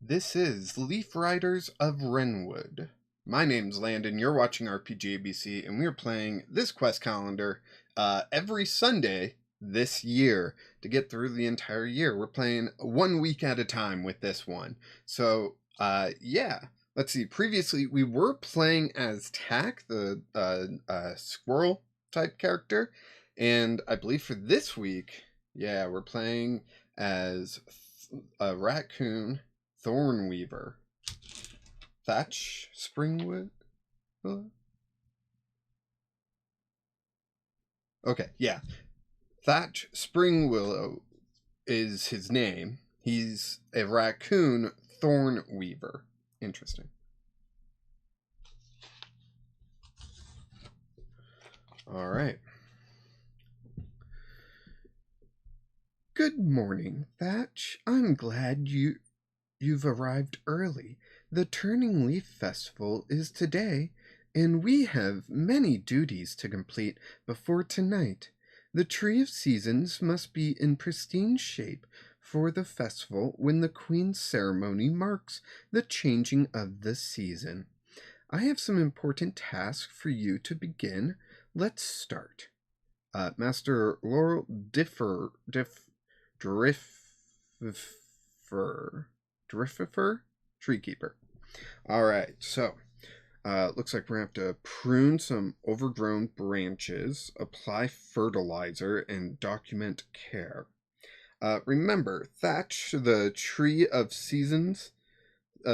This is Leaf Riders of Wrenwood. My name's Landon, you're watching RPG ABC, and we're playing this quest calendar every Sunday this year to get through the entire year. We're playing 1 week at a time with this one. So, yeah. Let's see, previously we were playing as Tack, the squirrel type character, and I believe for this week, yeah, we're playing as a raccoon Thornweaver. Thatch Springwood? Okay, yeah. Thatch Springwillow is his name. He's a raccoon Thornweaver. Interesting. All right. Good morning, Thatch. I'm glad you've arrived early. The Turning Leaf Festival is today, and we have many duties to complete before tonight. The Tree of Seasons must be in pristine shape for the festival when the Queen's ceremony marks the changing of the season. I have some important tasks for you to begin. Let's start. Master Laurel Driffer? Treekeeper. Alright, so looks like we're going to have to prune some overgrown branches, apply fertilizer, and document care. Remember, Thatch, the Tree of Seasons,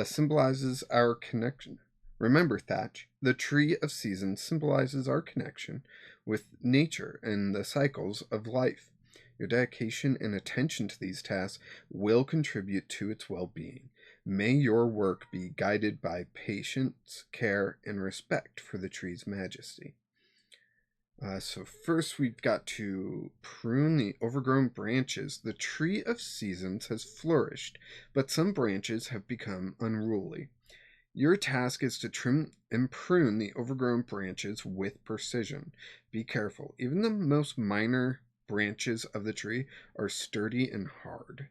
symbolizes our connection. Remember, Thatch, the Tree of Seasons symbolizes our connection with nature and the cycles of life. Your dedication and attention to these tasks will contribute to its well-being. May your work be guided by patience, care, and respect for the tree's majesty. So first we've got to prune the overgrown branches. The Tree of Seasons has flourished, but some branches have become unruly. Your task is to trim and prune the overgrown branches with precision. Be careful. Even the most minor branches of the tree are sturdy and hard.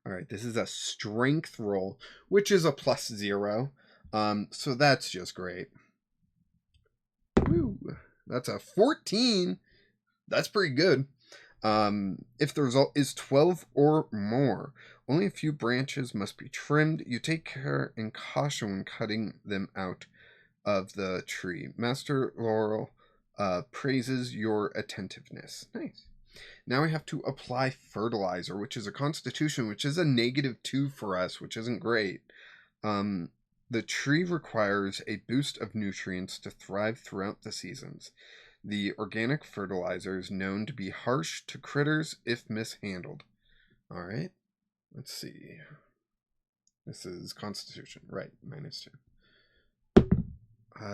Alright, this is a strength roll, which is a +0. So that's just great. Woo! That's a 14. That's pretty good. If the result is 12 or more, only a few branches must be trimmed. You take care and caution when cutting them out of the tree. Master Laurel praises your attentiveness. Nice. Now we have to apply fertilizer, which is a constitution, which is a -2 for us, which isn't great. The tree requires a boost of nutrients to thrive throughout the seasons. The organic fertilizer is known to be harsh to critters if mishandled. All right, let's see. This is Constitution, right? -2.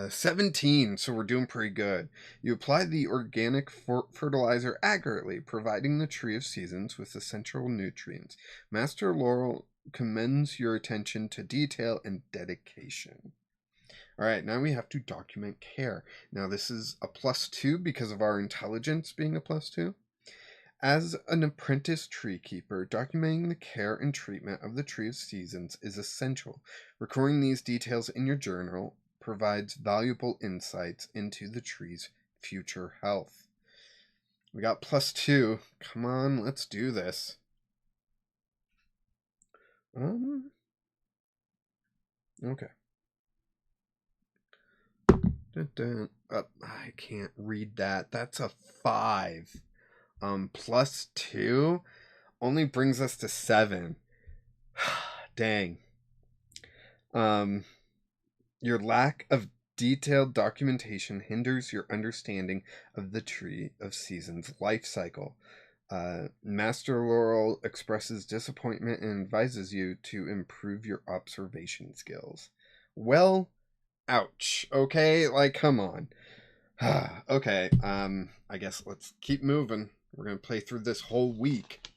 17, so we're doing pretty good. You apply the organic fertilizer accurately, providing the Tree of Seasons with essential nutrients. Master Laurel commends your attention to detail and dedication. All right, now we have to document care. Now this is a +2 because of our intelligence being a +2. As an apprentice tree keeper, documenting the care and treatment of the Tree of Seasons is essential. Recording these details in your journal provides valuable insights into the tree's future health. We got +2. Come on, let's do this. Okay. I can't read that. That's a 5. +2 only brings us to 7. Dang. Your lack of detailed documentation hinders your understanding of the Tree of Seasons life cycle. Master Laurel expresses disappointment and advises you to improve your observation skills. Well, ouch. Okay, like, come on. Okay, I guess let's keep moving. We're going to play through this whole week.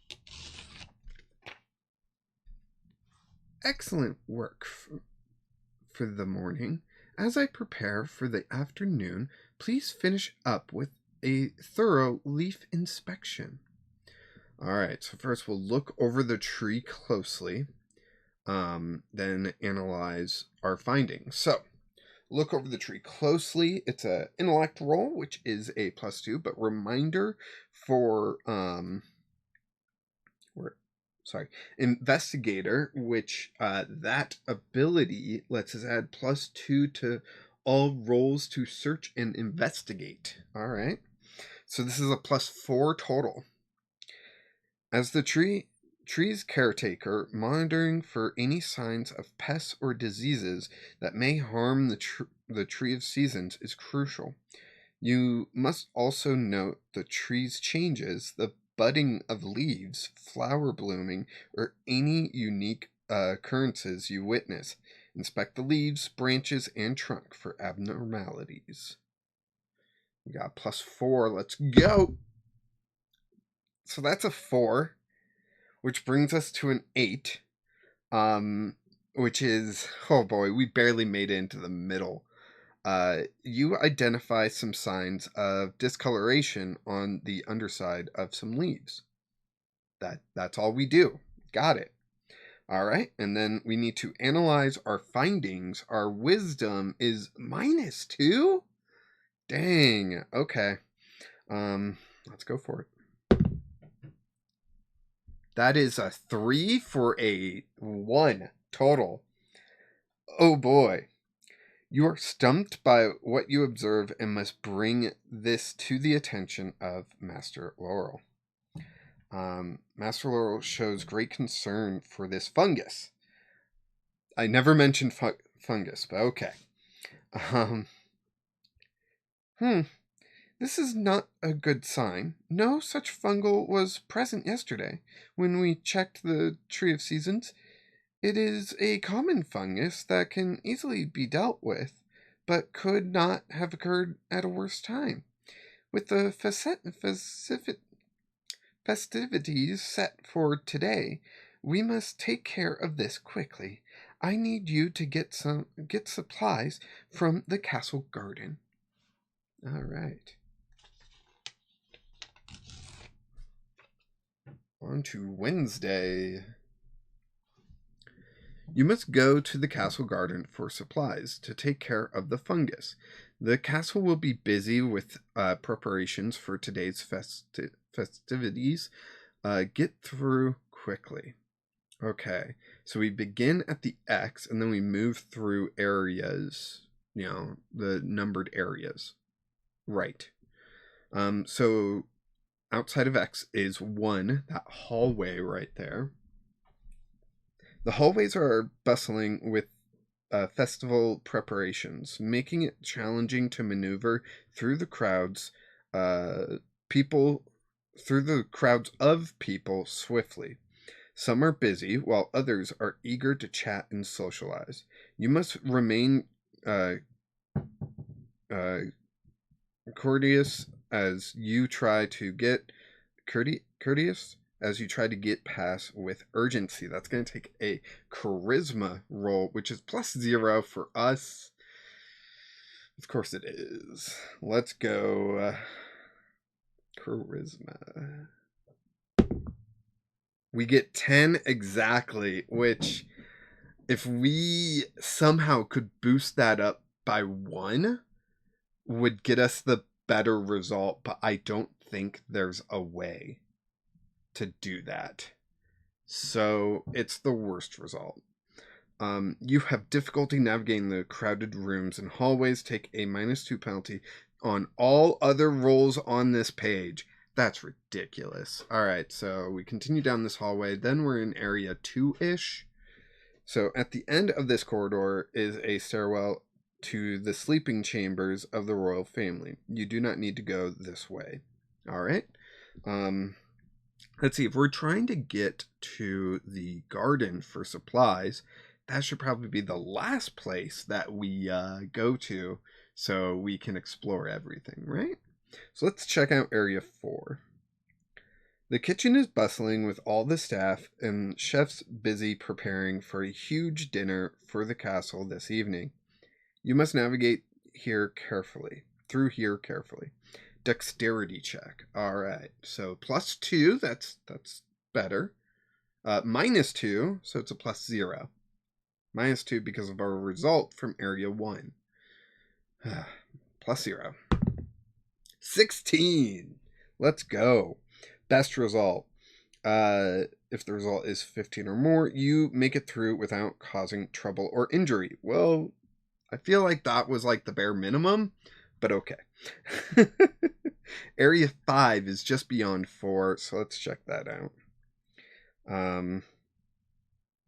Excellent work for the morning. As I prepare for the afternoon, please finish up with a thorough leaf inspection. Alright, so first we'll look over the tree closely. then analyze our findings. So, look over the tree closely. It's a intellect roll, which is a +2, but reminder for investigator, which that ability lets us add +2 to all rolls to search and investigate. All right. So this is a +4 total. As the tree's caretaker, monitoring for any signs of pests or diseases that may harm the tree of seasons is crucial. You must also note the tree's changes, the budding of leaves, flower blooming, or any unique occurrences you witness. Inspect the leaves, branches, and trunk for abnormalities. We got +4. Let's go. So that's a 4, which brings us to an 8. Which is, oh boy, we barely made it into the middle. You identify some signs of discoloration on the underside of some leaves. That's all we do. Got it. All right, and then we need to analyze our findings. Our wisdom is -2. Dang. Okay. Let's go for it. That is a 3 for a 1 total. Oh boy. You are stumped by what you observe and must bring this to the attention of Master Laurel. Master Laurel shows great concern for this fungus. I never mentioned fungus, but okay. This is not a good sign. No such fungal was present yesterday when we checked the Tree of Seasons. It is a common fungus that can easily be dealt with, but could not have occurred at a worse time. With the festivities set for today, we must take care of this quickly. I need you to get supplies from the castle garden. All right. On to Wednesday. You must go to the castle garden for supplies to take care of the fungus. The castle will be busy with preparations for today's festivities. Get through quickly. Okay, so we begin at the X and then we move through areas, the numbered areas. Right. So outside of X is 1, that hallway right there. The hallways are bustling with festival preparations, making it challenging to maneuver through the crowds of people swiftly. Some are busy, while others are eager to chat and socialize. You must remain courteous as you try to get past with urgency. That's going to take a charisma roll, which is +0 for us. Of course it is. Let's go charisma. We get 10 exactly, which if we somehow could boost that up by 1 would get us the better result, but I don't think there's a way to do that. So it's the worst result. You have difficulty navigating the crowded rooms and hallways. Take a -2 penalty on all other rolls on this page. That's ridiculous. Alright, so we continue down this hallway. Then we're in area 2-ish. So at the end of this corridor is a stairwell to the sleeping chambers of the royal family. You do not need to go this way. Alright. Let's see, if we're trying to get to the garden for supplies, that should probably be the last place that we go to so we can explore everything, right? So let's check out area 4. The kitchen is bustling with all the staff and chefs busy preparing for a huge dinner for the castle this evening. You must navigate through here carefully. Dexterity check. All right. So +2, that's better. -2, so it's a +0. -2 because of our result from area 1. +0. 16. Let's go. Best result. If the result is 15 or more, you make it through without causing trouble or injury. Well, I feel like that was like the bare minimum, but okay. Area 5 is just beyond 4, so let's check that out.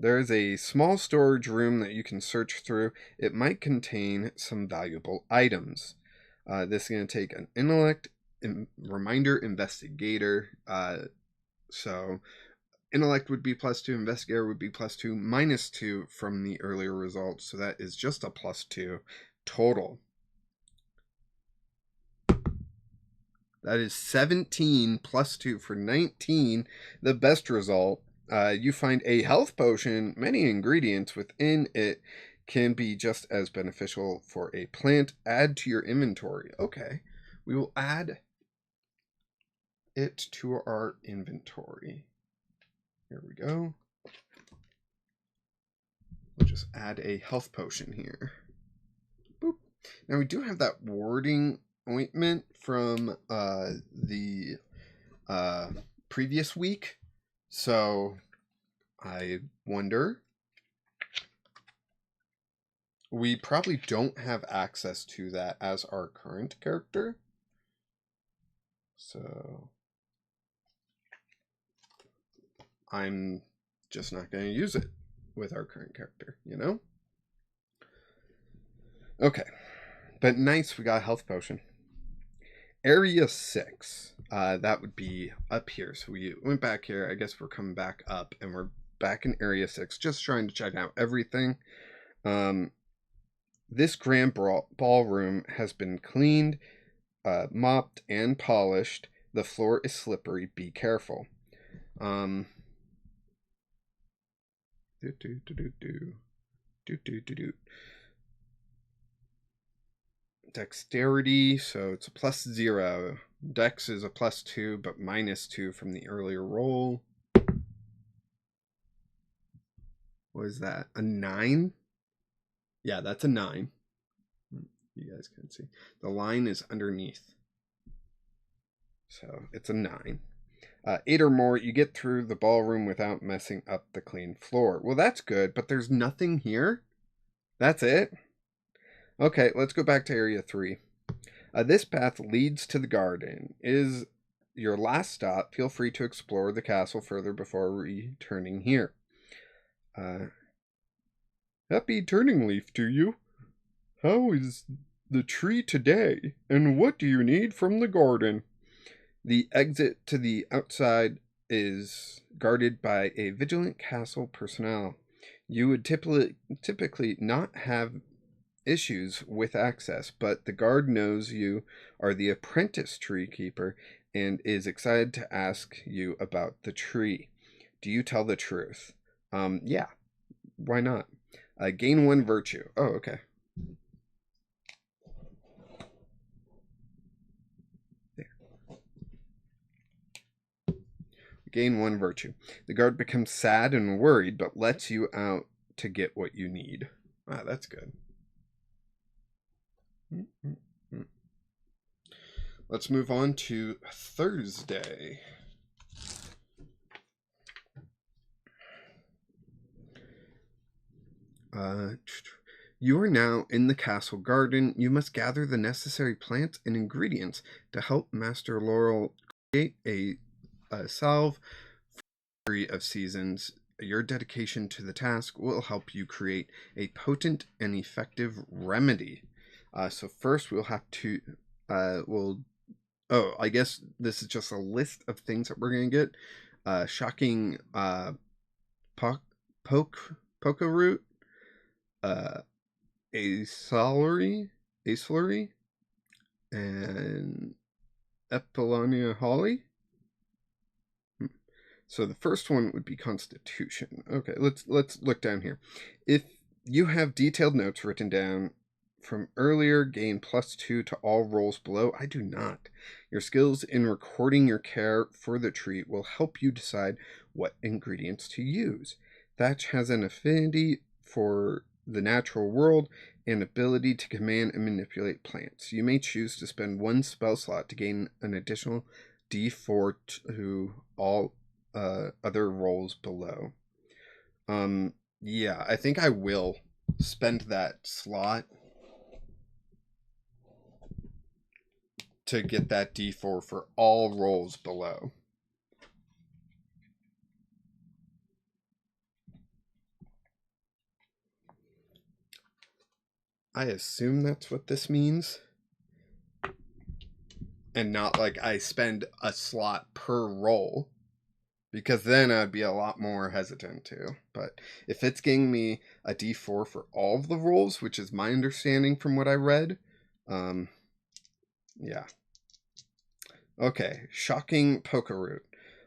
There is a small storage room that you can search through. It might contain some valuable items. This is going to take an intellect reminder investigator. So intellect would be +2, investigator would be +2, -2 from the earlier results. So that is just a +2 total. That is 17 +2 for 19, the best result. You find a health potion. Many ingredients within it can be just as beneficial for a plant. Add to your inventory. Okay, we will add it to our inventory. Here we go. We'll just add a health potion here. Boop. Now we do have that warding ointment from the previous week. So I wonder, we probably don't have access to that as our current character. So I'm just not going to use it with our current character, you know? Okay. But nice, we got a health potion. Area 6, that would be up here. So we went back here. I guess we're coming back up, and we're back in Area 6, just trying to check out everything. This grand ballroom has been cleaned, mopped, and polished. The floor is slippery. Be careful. Dexterity, so it's a +0. Dex is a +2, but -2 from the earlier roll. What is that? A 9? Yeah, that's a 9. You guys can see. The line is underneath. So it's a 9. 8 or more, you get through the ballroom without messing up the clean floor. Well, that's good, but there's nothing here? That's it? Okay, let's go back to Area 3. This path leads to the garden. Is your last stop. Feel free to explore the castle further before returning here. Happy Turning Leaf to you. How is the tree today? And what do you need from the garden? The exit to the outside is guarded by a vigilant castle personnel. You would typically not have issues with access, but the guard knows you are the apprentice tree keeper and is excited to ask you about the tree. Do you tell the truth? Yeah, why not? Gain 1 virtue. Oh, okay. There. Gain 1 virtue. The guard becomes sad and worried, but lets you out to get what you need. Ah, that's good. Let's move on to Thursday. You are now in the castle garden. You must gather the necessary plants and ingredients to help Master Laurel create a salve for of seasons. Your dedication to the task will help you create a potent and effective remedy. So first we'll have to, I guess this is just a list of things that we're going to get. Shocking poka root, acelery, and Epilania holly. So the first one would be Constitution. Okay, let's look down here. If you have detailed notes written down from earlier, gain +2 to all rolls below. I do not. Your skills in recording your care for the tree will help you decide what ingredients to use. Thatch has an affinity for the natural world and ability to command and manipulate plants. You may choose to spend 1 spell slot to gain an additional D4 to all other rolls below. Yeah, I think I will spend that slot to get that D4 for all rolls below. I assume that's what this means. And not like I spend a slot per roll, because then I'd be a lot more hesitant to. But if it's getting me a D4 for all of the rolls, which is my understanding from what I read, yeah. Okay, shocking poker root.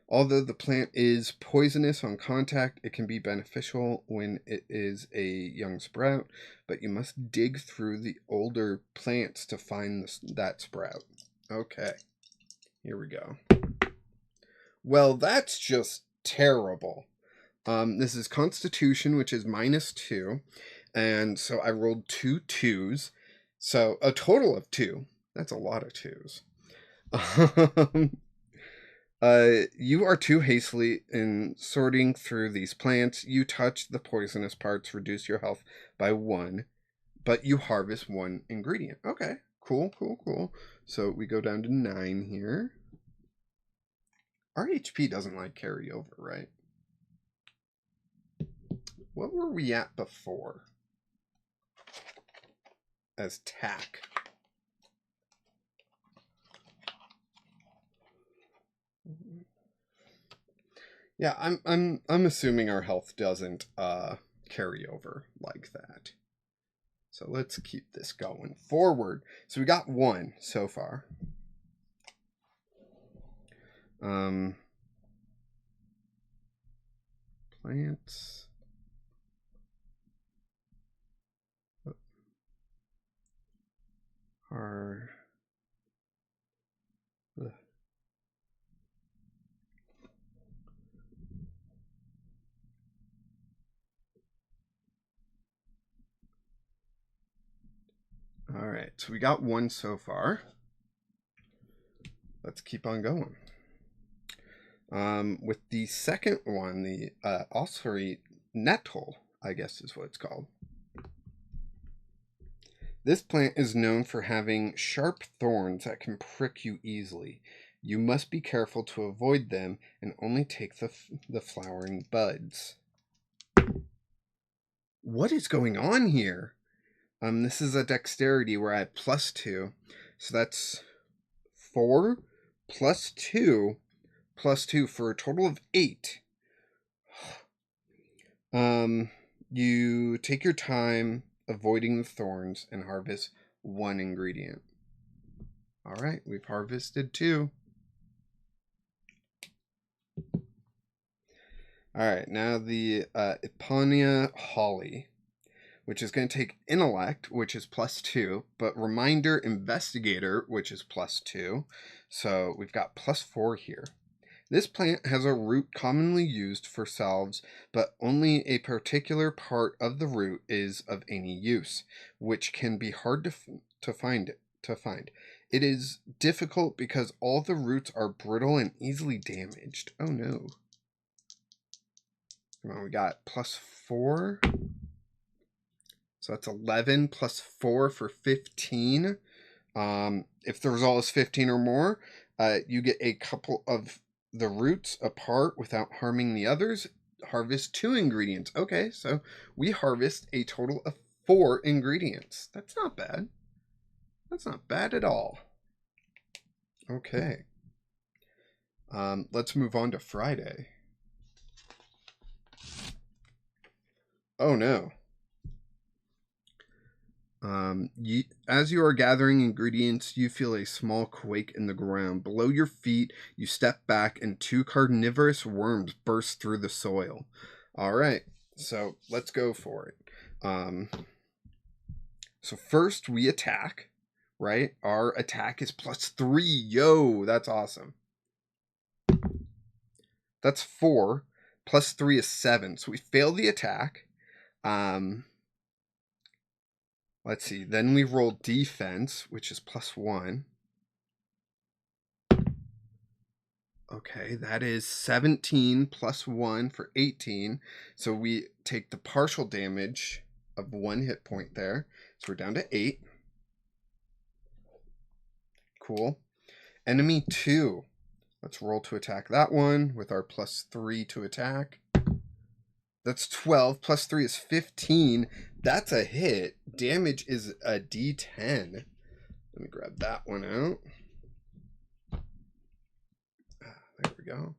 Although the plant is poisonous on contact, it can be beneficial when it is a young sprout, but you must dig through the older plants to find that sprout. Okay, here we go. Well, that's just terrible. This is Constitution, which is -2, and so I rolled 2 2s, so a total of 2. That's a lot of 2s. You are too hastily in sorting through these plants. You touch the poisonous parts, reduce your health by 1, but you harvest 1 ingredient. Okay, cool. So we go down to 9 here. Our HP doesn't like carry over, right? What were we at before? As tack. Yeah, I'm assuming our health doesn't carry over like that. So let's keep this going forward. So we got 1 so far. Plants. Are all right, so we got 1 so far. Let's keep on going. With the second one, the ossuary nettle, I guess is what it's called. This plant is known for having sharp thorns that can prick you easily. You must be careful to avoid them and only take the flowering buds. What is going on here? This is a dexterity where I have +2. So that's 4 plus 2 plus 2 for a total of 8. You take your time avoiding the thorns and harvest 1 ingredient. All right, we've harvested 2. All right, now the Eponia Holly, which is going to take Intellect, which is +2, but Reminder Investigator, which is +2. So we've got +4 here. This plant has a root commonly used for salves, but only a particular part of the root is of any use, which can be hard to find. It is difficult because all the roots are brittle and easily damaged. Oh no. Come on, we got +4. So that's 11 plus 4 for 15. If the result is 15 or more, you get a couple of the roots apart without harming the others. Harvest 2 ingredients. Okay, so we harvest a total of 4 ingredients. That's not bad. That's not bad at all. Okay. Let's move on to Friday. Oh no. As you are gathering ingredients, you feel a small quake in the ground. Below your feet, you step back and 2 carnivorous worms burst through the soil. All right, so let's go for it. So first we attack, right? Our attack is +3. Yo, that's awesome. That's 4. +3 is 7. So we fail the attack. Um, let's see. Then we roll defense, which is +1. Okay, that is 17 +1 for 18. So we take the partial damage of 1 hit point there. So we're down to 8. Cool. Enemy 2. Let's roll to attack that one with our +3 to attack. That's 12. +3 is 15. That's a hit. Damage is a D10. Let me grab that one out. There we go.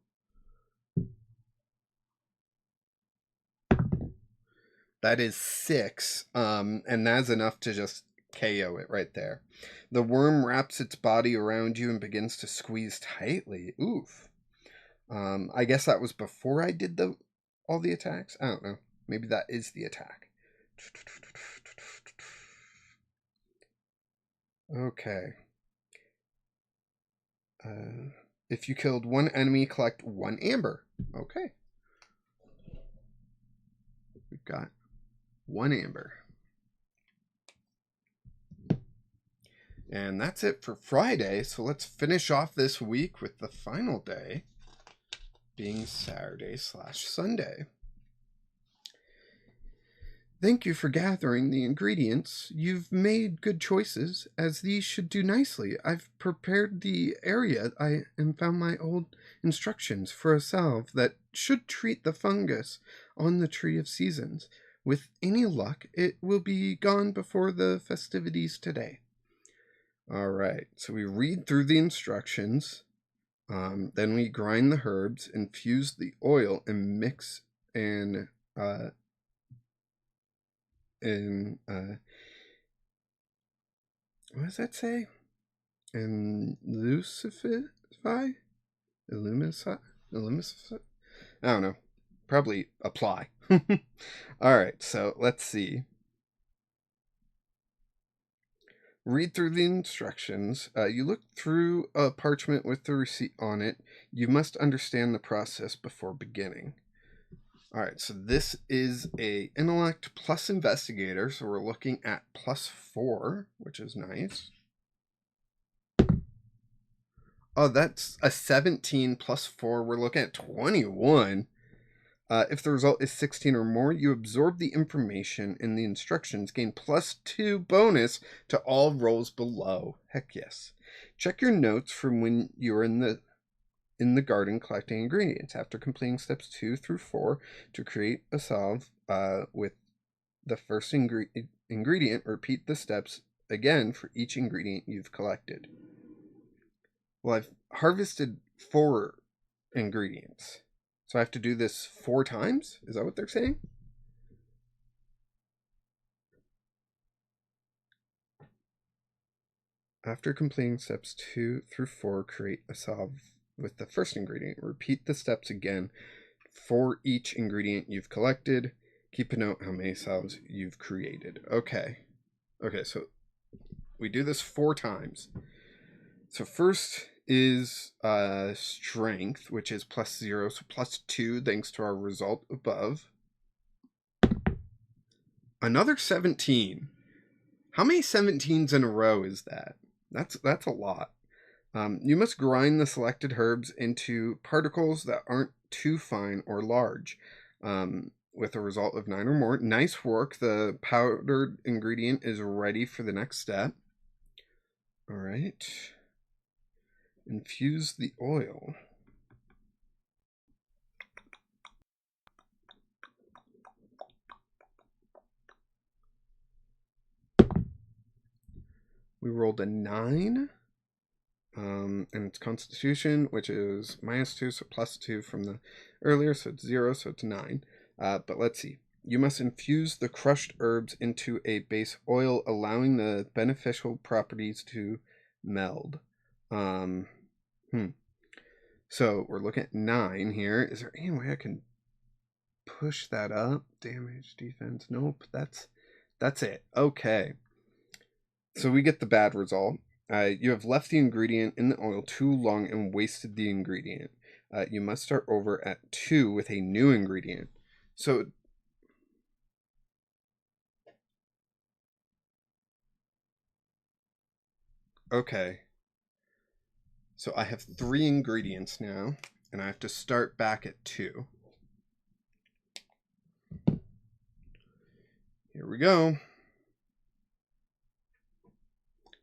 That is 6. And that's enough to just KO it right there. The worm wraps its body around you and begins to squeeze tightly. Oof. I guess that was before I did all the attacks. I don't know. Maybe that is the attack. Okay. If you killed one enemy, collect 1 amber. Okay. We've got 1 amber. And that's it for Friday. So let's finish off this week with the final day being Saturday/Sunday. Thank you for gathering the ingredients. You've made good choices, as these should do nicely. I've prepared the area and found my old instructions for a salve that should treat the fungus on the Tree of Seasons. With any luck, it will be gone before the festivities today. All right, so we read through the instructions. Then we grind the herbs, infuse the oil, and mix what does that say? And lucify? Illumicify? I don't know. Probably apply. All right, so let's see. Read through the instructions. You look through a parchment with the receipt on it. You must understand the process before beginning. All right, so this is a intellect plus investigator, so we're looking at +4, which is nice. Oh, that's a 17 +4. We're looking at 21. If the result is 16 or more, you absorb the information in the instructions, gain +2 bonus to all rolls below. Heck yes. Check your notes from when you were in the garden collecting ingredients. After completing steps 2 through 4 to create a salve with the first ingredient, repeat the steps again for each ingredient you've collected. Well, I've harvested 4 ingredients. So I have to do this 4 times? Is that what they're saying? After completing steps 2 through 4, create a salve with the first ingredient. Repeat the steps again for each ingredient you've collected. Keep a note how many salves you've created. Okay, so we do this 4 times. So first is strength, which is +0, so +2 thanks to our result above. Another 17. How many 17s in a row is that? That's a lot. You must grind the selected herbs into particles that aren't too fine or large, with a result of 9 or more. Nice work. The powdered ingredient is ready for the next step. All right. Infuse the oil. We rolled a 9. And it's Constitution, which is -2, so +2 from the earlier, so it's 0, so it's 9. But let's see. You must infuse the crushed herbs into a base oil, allowing the beneficial properties to meld. So we're looking at 9 here. Is there any way I can push that up? Damage, defense. Nope, that's it. Okay. So we get the bad result. You have left the ingredient in the oil too long and wasted the ingredient. You must start over at 2 with a new ingredient. So Okay. So I have 3 ingredients now, and I have to start back at 2. Here we go.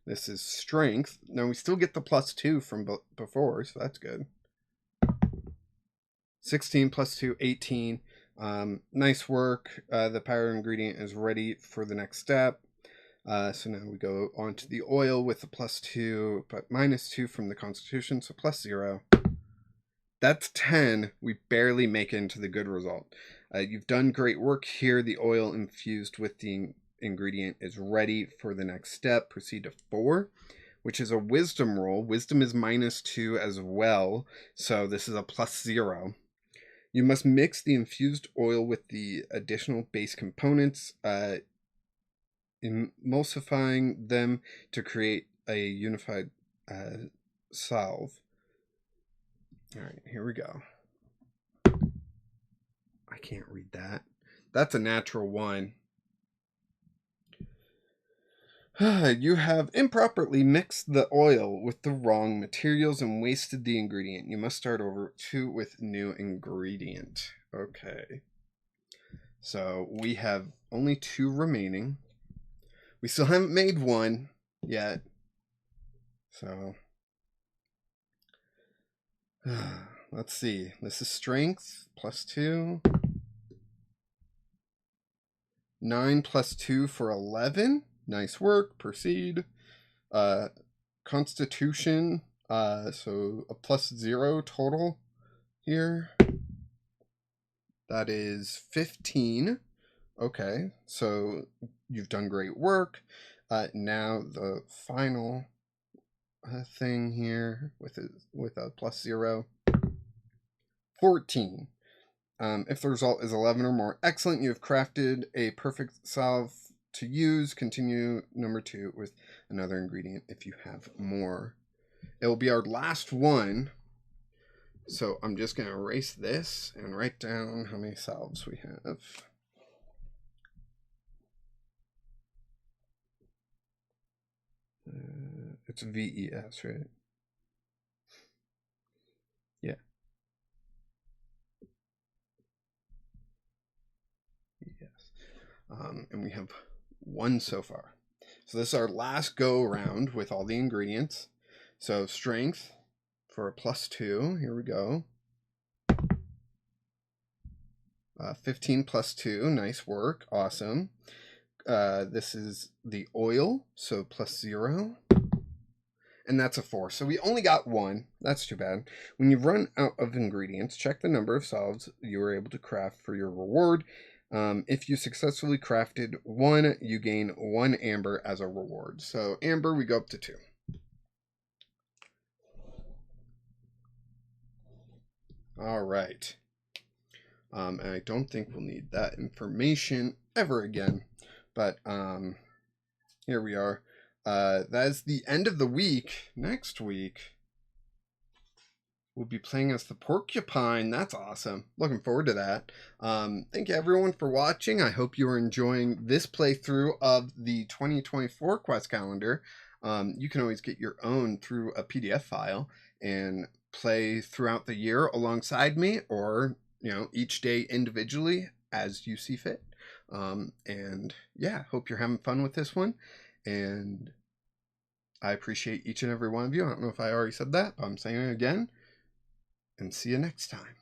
This is strength. Now we still get the +2 from before, so that's good. 16 plus 2, 18. Nice work. The power ingredient is ready for the next step. So now we go on to the oil with the +2, but -2 from the constitution, so +0. That's 10. We barely make it into the good result. You've done great work here. The oil infused with the ingredient is ready for the next step. Proceed to 4, which is a wisdom roll. Wisdom is -2 as well, so this is a +0. You must mix the infused oil with the additional base components, emulsifying them to create a unified salve. All right, here we go. I can't read that. That's a natural 1. You have improperly mixed the oil with the wrong materials and wasted the ingredient. You must start over 2 with new ingredient. Okay. So we have only 2 remaining. We still haven't made 1 yet. So let's see. This is strength +2. 9 plus 2 for 11. Nice work. Proceed. Constitution. So a +0 total here. That is 15. Okay, so you've done great work. Now the final thing here with a +0. 14. If the result is 11 or more, excellent. You have crafted a perfect salve to use. Continue number 2 with another ingredient if you have more. It will be our last one. So I'm just going to erase this and write down how many salves we have. It's VES, right? Yeah. Yes. And we have 1 so far. So this is our last go around with all the ingredients. So strength for a +2. Here we go. 15 plus 2. Nice work. Awesome. This is the oil, so +0. And that's a 4. So we only got 1. That's too bad. When you run out of ingredients, check the number of salves you were able to craft for your reward. If you successfully crafted 1, you gain 1 amber as a reward. So amber, we go up to 2. All right. And I don't think we'll need that information ever again. But here we are. That is the end of the week. Next week, we'll be playing as the porcupine. That's awesome. Looking forward to that. Thank you everyone for watching. I hope you are enjoying this playthrough of the 2024 quest calendar. You can always get your own through a PDF file and play throughout the year alongside me, or each day individually as you see fit. And yeah, hope you're having fun with this one. And I appreciate each and every one of you. I don't know if I already said that, but I'm saying it again. And see you next time.